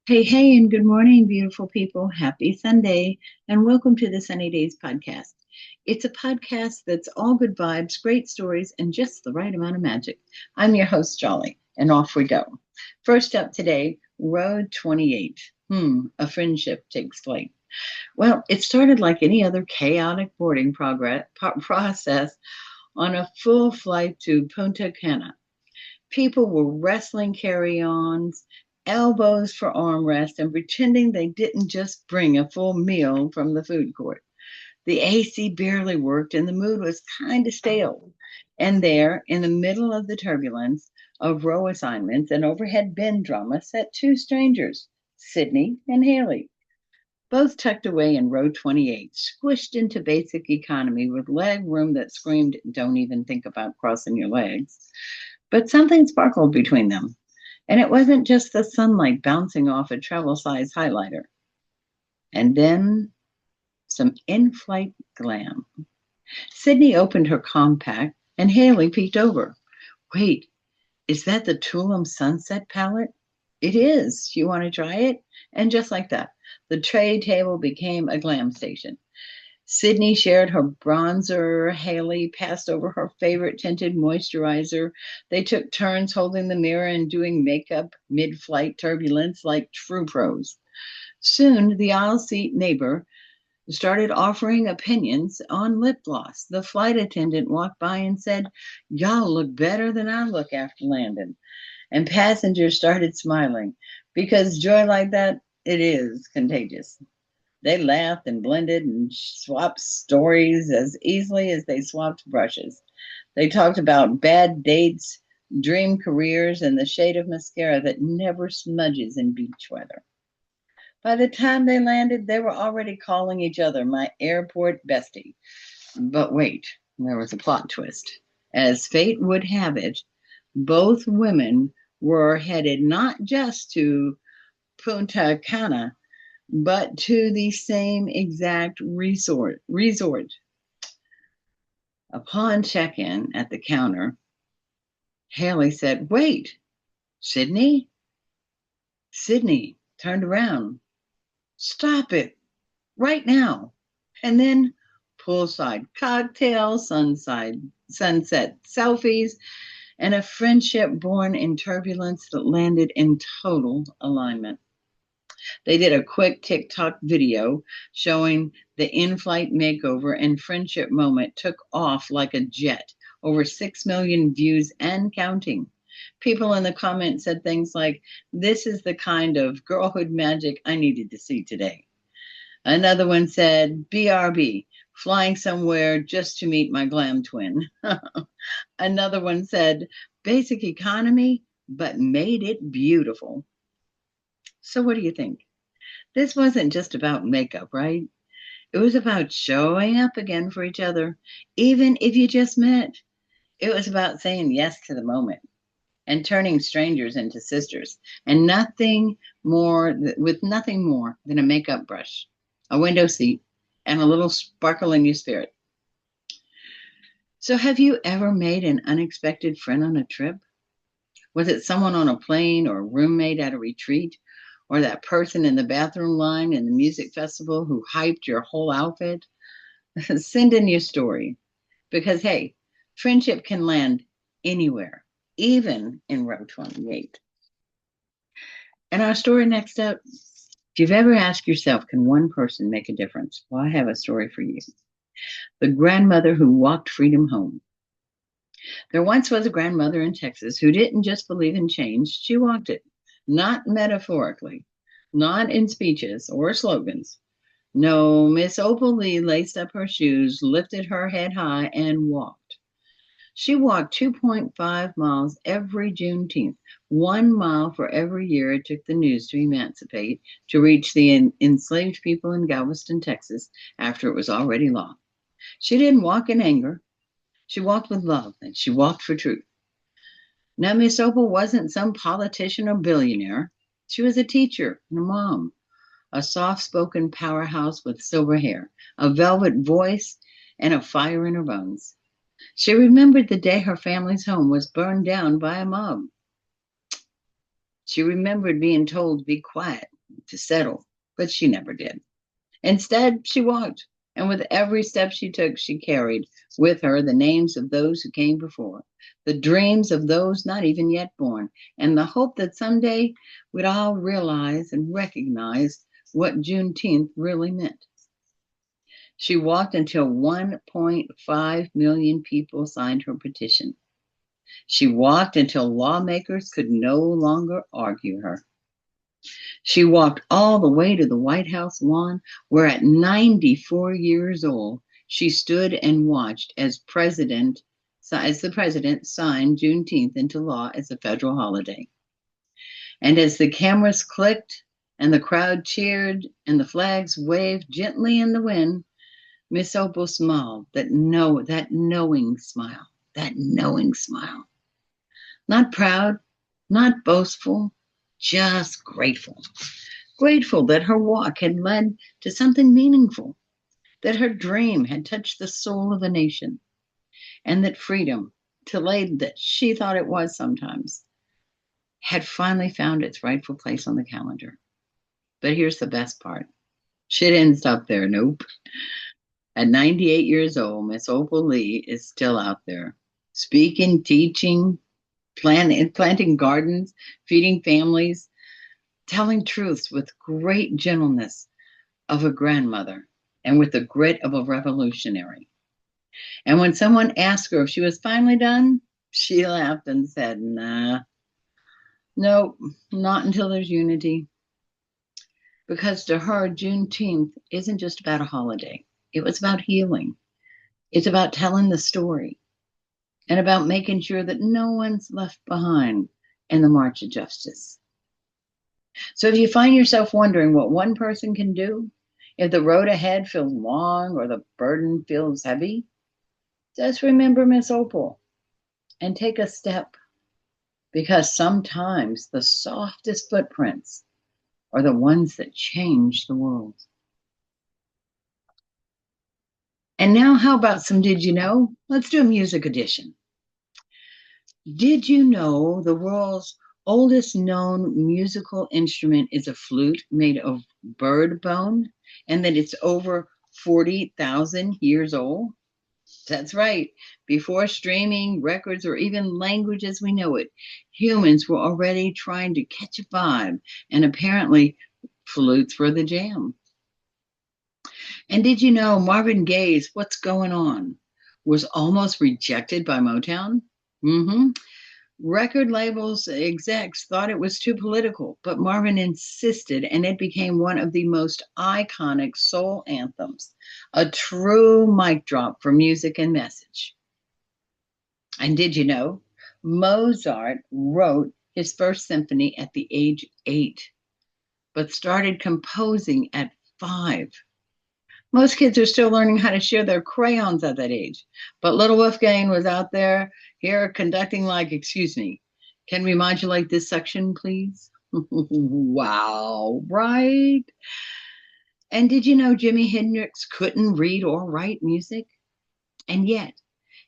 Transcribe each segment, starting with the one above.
Hey, hey, and good morning, beautiful people. Happy Sunday, and welcome to the Sunny Daze Podcast. It's a podcast that's all good vibes, great stories, and just the right amount of magic. I'm your host, Jolly, and off we go. First up today, Road 28. A friendship takes flight. Well, it started like any other chaotic boarding process on a full flight to Punta Cana. People were wrestling carry-ons, elbows for armrest, and pretending they didn't just bring a full meal from the food court. The AC barely worked, and the mood was kind of stale. And there, in the middle of the turbulence of row assignments and overhead bin drama, sat two strangers, Sydney and Haley, both tucked away in row 28, squished into basic economy with leg room that screamed, "Don't even think about crossing your legs." But something sparkled between them, and it wasn't just the sunlight bouncing off a travel size highlighter. And then some in flight glam. Sydney opened her compact, and Haley peeked over. "Wait, is that the Tulum Sunset palette?" "It is. You want to try it?" And just like that, the tray table became a glam station. Sydney shared her bronzer. Haley passed over her favorite tinted moisturizer. They took turns holding the mirror and doing makeup mid-flight turbulence like true pros. Soon, the aisle seat neighbor started offering opinions on lip gloss. The flight attendant walked by and said, "Y'all look better than I look after landing." And passengers started smiling because joy like that, it is contagious. They laughed and blended and swapped stories as easily as they swapped brushes. They talked about bad dates, dream careers, and the shade of mascara that never smudges in beach weather. By the time they landed, they were already calling each other my airport bestie. But wait, there was a plot twist. As fate would have it, both women were headed not just to Punta Cana, but to the same exact resort. Upon check-in at the counter, Haley said, "Wait, Sydney?" Sydney turned around. "Stop it right now." And then poolside cocktails, sunset selfies, and a friendship born in turbulence that landed in total alignment. They did a quick TikTok video showing the in-flight makeover, and friendship moment took off like a jet. Over 6 million views and counting. People in the comments said things like, "This is the kind of girlhood magic I needed to see today." Another one said, "BRB, flying somewhere just to meet my glam twin." Another one said, "Basic economy, but made it beautiful." So what do you think? This wasn't just about makeup, right? It was about showing up again for each other, even if you just met. It was about saying yes to the moment and turning strangers into sisters, and nothing more than a makeup brush, a window seat, and a little sparkle in your spirit. So have you ever made an unexpected friend on a trip? Was it someone on a plane, or a roommate at a retreat, or that person in the bathroom line in the music festival who hyped your whole outfit? Send in your story because, hey, friendship can land anywhere, even in row 28. And our story next up, if you've ever asked yourself, can one person make a difference? Well, I have a story for you. The grandmother who walked freedom home. There once was a grandmother in Texas who didn't just believe in change, she walked it. Not metaphorically, not in speeches or slogans. No, Miss Opal Lee laced up her shoes, lifted her head high, and walked. She walked 2.5 miles every Juneteenth, 1 mile for every year it took the news to emancipate, to reach the enslaved people in Galveston, Texas, after it was already law. She didn't walk in anger. She walked with love, and she walked for truth. Now, Miss Opal wasn't some politician or billionaire. She was a teacher and a mom, a soft-spoken powerhouse with silver hair, a velvet voice, and a fire in her bones. She remembered the day her family's home was burned down by a mob. She remembered being told to be quiet to settle, but she never did. Instead, she walked, and with every step she took, she carried with her the names of those who came before, the dreams of those not even yet born, and the hope that someday we'd all realize and recognize what Juneteenth really meant. She walked until 1.5 million people signed her petition. She walked until lawmakers could no longer argue her. She walked all the way to the White House lawn, where at 94 years old, she stood and watched as the president signed Juneteenth into law as a federal holiday. And as the cameras clicked and the crowd cheered and the flags waved gently in the wind, Miss Opal smiled, that knowing smile, that knowing smile. Not proud, not boastful, just grateful. Grateful that her walk had led to something meaningful, that her dream had touched the soul of a nation, and that freedom, delayed that she thought it was sometimes, had finally found its rightful place on the calendar. But here's the best part. She didn't stop there, nope. At 98 years old, Miss Opal Lee is still out there, speaking, teaching, planting gardens, feeding families, telling truths with great gentleness of a grandmother and with the grit of a revolutionary. And when someone asked her if she was finally done, she laughed and said, nah, no, not until there's unity. Because to her, Juneteenth isn't just about a holiday. It was about healing. It's about telling the story and about making sure that no one's left behind in the march of justice. So if you find yourself wondering what one person can do, if the road ahead feels long or the burden feels heavy, just remember Miss Opal and take a step, because sometimes the softest footprints are the ones that change the world. And now, how about some Did You Know? Let's do a music edition. Did you know the world's oldest known musical instrument is a flute made of bird bone, and that it's over 40,000 years old? That's right. Before streaming, records, or even language as we know it, humans were already trying to catch a vibe, and apparently flutes were the jam. And did you know Marvin Gaye's What's Going On was almost rejected by Motown? Mm-hmm. Record labels execs thought it was too political, but Marvin insisted, and it became one of the most iconic soul anthems, a true mic drop for music and message. And did you know Mozart wrote his first symphony at the age 8, but started composing at 5? Most kids are still learning how to share their crayons at that age. But little Wolfgang was out there here conducting like, excuse me, can we modulate this section, please? Wow, right? And did you know Jimi Hendrix couldn't read or write music? And yet,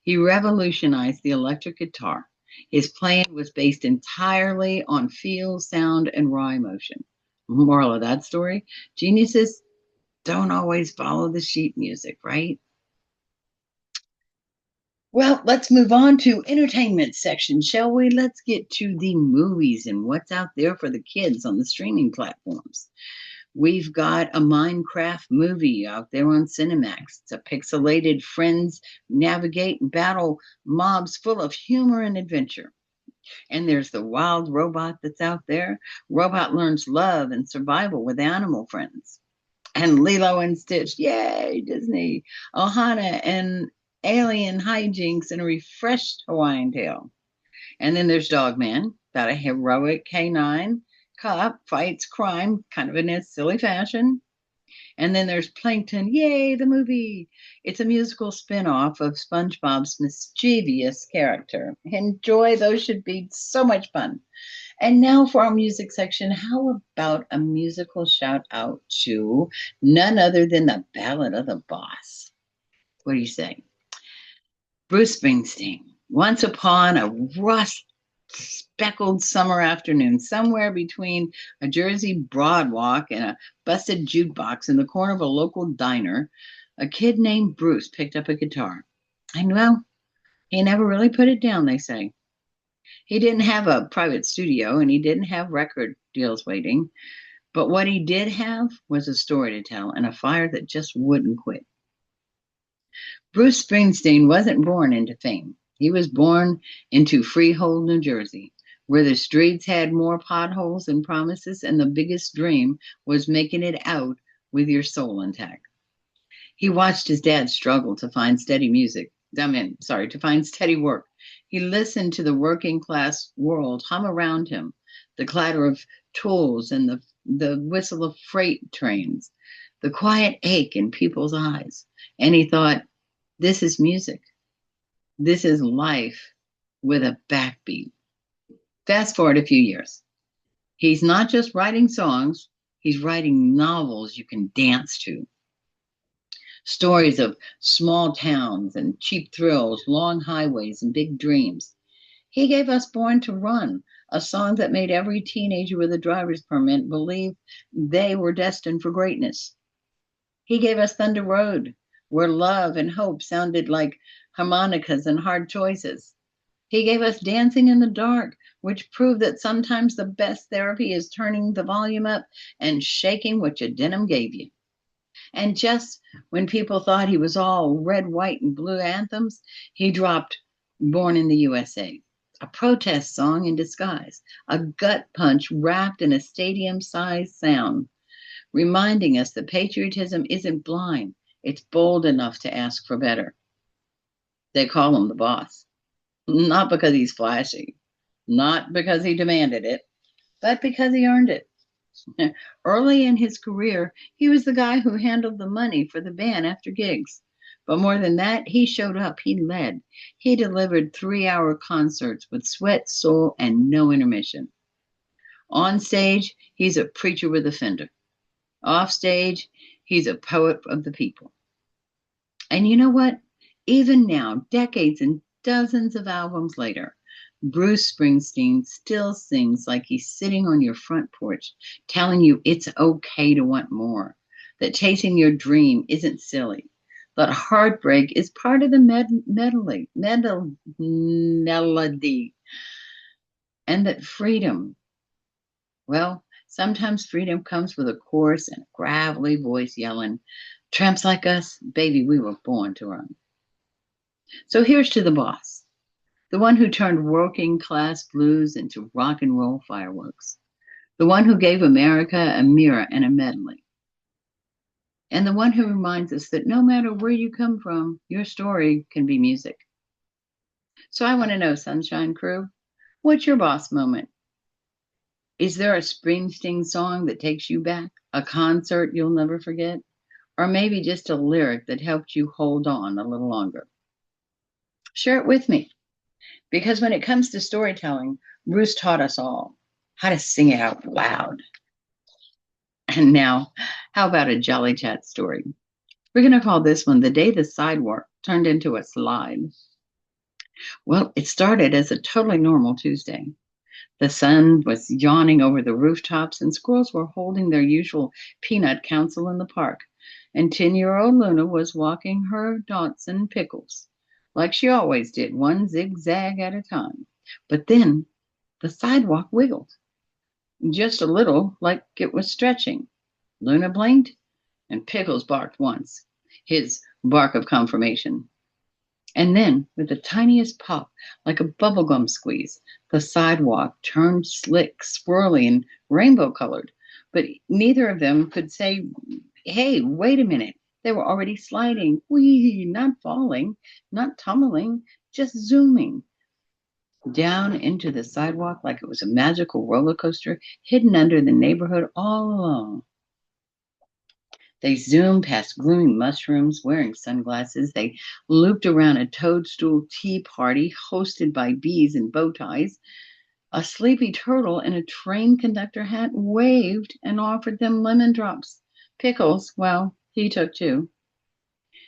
he revolutionized the electric guitar. His playing was based entirely on feel, sound, and raw emotion. Moral of that story, geniuses don't always follow the sheet music, right? Well, let's move on to entertainment section, shall we? Let's get to the movies and what's out there for the kids on the streaming platforms. We've got a Minecraft movie out there on Cinemax. It's a pixelated friends navigate and battle mobs full of humor and adventure. And there's the wild robot that's out there. Robot learns love and survival with animal friends. And Lilo and Stitch, yay, Disney. Ohana and alien hijinks in a refreshed Hawaiian tale. And then there's Dogman, about a heroic canine cop fights crime, kind of in a silly fashion. And then there's Plankton, yay, the movie. It's a musical spin-off of SpongeBob's mischievous character. Enjoy, those should be so much fun. And now for our music section, how about a musical shout out to none other than the Ballad of the Boss? What do you say? Bruce Springsteen. Once upon a speckled summer afternoon, somewhere between a Jersey broadwalk and a busted jukebox in the corner of a local diner, a kid named Bruce picked up a guitar. And well, he never really put it down, they say. He didn't have a private studio and he didn't have record deals waiting. But what he did have was a story to tell and a fire that just wouldn't quit. Bruce Springsteen wasn't born into fame. He was born into Freehold, New Jersey, where the streets had more potholes than promises, and the biggest dream was making it out with your soul intact. He watched his dad struggle to find to find steady work. He listened to the working class world hum around him, the clatter of tools and the whistle of freight trains, the quiet ache in people's eyes. And he thought, this is music. This is life with a backbeat. Fast forward a few years. He's not just writing songs, he's writing novels you can dance to. Stories of small towns and cheap thrills, long highways and big dreams. He gave us Born to Run, a song that made every teenager with a driver's permit believe they were destined for greatness. He gave us Thunder Road, where love and hope sounded like harmonicas and hard choices. He gave us Dancing in the Dark, which proved that sometimes the best therapy is turning the volume up and shaking what your denim gave you. And just when people thought he was all red, white, and blue anthems, he dropped Born in the USA, a protest song in disguise, a gut punch wrapped in a stadium-sized sound, reminding us that patriotism isn't blind. It's bold enough to ask for better. They call him the boss, not because he's flashy, not because he demanded it, but because he earned it. Early in his career, he was the guy who handled the money for the band after gigs. But more than that, he showed up, he led. He delivered 3-hour concerts with sweat, soul, and no intermission. On stage, he's a preacher with a fender. Off stage, he's a poet of the people. And you know what? Even now, decades and dozens of albums later, Bruce Springsteen still sings like he's sitting on your front porch, telling you it's okay to want more, that chasing your dream isn't silly, that heartbreak is part of the melody, and that freedom, well, sometimes freedom comes with a coarse and gravelly voice yelling, tramps like us, baby, we were born to run. So here's to the boss, the one who turned working class blues into rock and roll fireworks, the one who gave America a mirror and a medley, and the one who reminds us that no matter where you come from, your story can be music. So I want to know, Sunshine Crew, what's your boss moment? Is there a Springsteen song that takes you back, a concert you'll never forget, or maybe just a lyric that helped you hold on a little longer? Share it with me, because when it comes to storytelling, Bruce taught us all how to sing it out loud. And now, how about a Jolly Chat story? We're going to call this one The Day the Sidewalk Turned into a Slide. Well, it started as a totally normal Tuesday. The sun was yawning over the rooftops, and squirrels were holding their usual peanut council in the park. And 10-year-old Luna was walking her Dotson Pickles, like she always did, one zigzag at a time. But then the sidewalk wiggled, just a little, like it was stretching. Luna blinked, and Pickles barked once, his bark of confirmation. And then, with the tiniest pop, like a bubblegum squeeze, the sidewalk turned slick, swirly, and rainbow-colored. But neither of them could say, hey, wait a minute. They were already sliding, not falling, not tumbling, just zooming down into the sidewalk like it was a magical roller coaster hidden under the neighborhood all along. They zoomed past gloomy mushrooms wearing sunglasses. They looped around a toadstool tea party hosted by bees in bow ties. A sleepy turtle in a train conductor hat waved and offered them lemon drops. Pickles, well, he took two.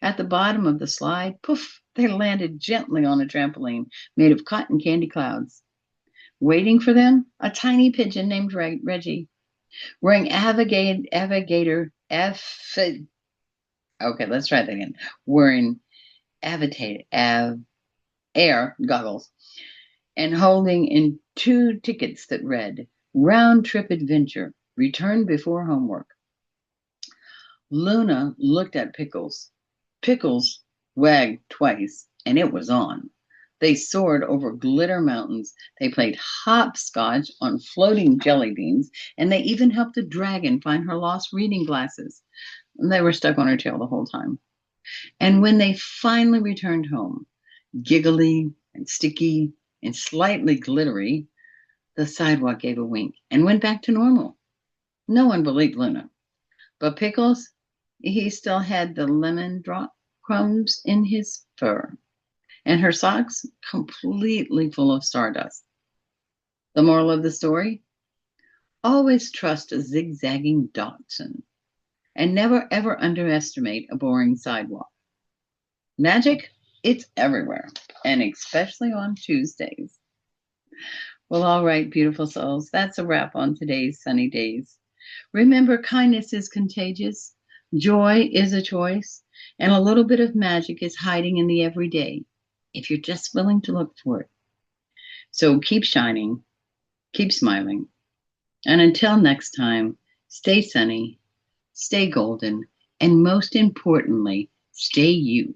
At the bottom of the slide, poof, they landed gently on a trampoline made of cotton candy clouds. Waiting for them, a tiny pigeon named Reggie, wearing okay, let's try that again. Wearing air goggles and holding in 2 tickets that read, "Round Trip Adventure, Return Before Homework." Luna looked at Pickles. Pickles wagged twice, and it was on. They soared over glitter mountains. They played hopscotch on floating jelly beans, and they even helped a dragon find her lost reading glasses. They were stuck on her tail the whole time. And when they finally returned home, giggly and sticky and slightly glittery, the sidewalk gave a wink and went back to normal. No one believed Luna. But Pickles, he still had the lemon drop crumbs in his fur and her socks completely full of stardust. The moral of the story? Always trust a zigzagging dachshund and never ever underestimate a boring sidewalk. Magic, it's everywhere, and especially on Tuesdays. Well, all right, beautiful souls, that's a wrap on today's Sunny Days. Remember, kindness is contagious, joy is a choice, and a little bit of magic is hiding in the everyday, if you're just willing to look for it. So keep shining, keep smiling, and until next time, stay sunny, stay golden, and most importantly, stay you.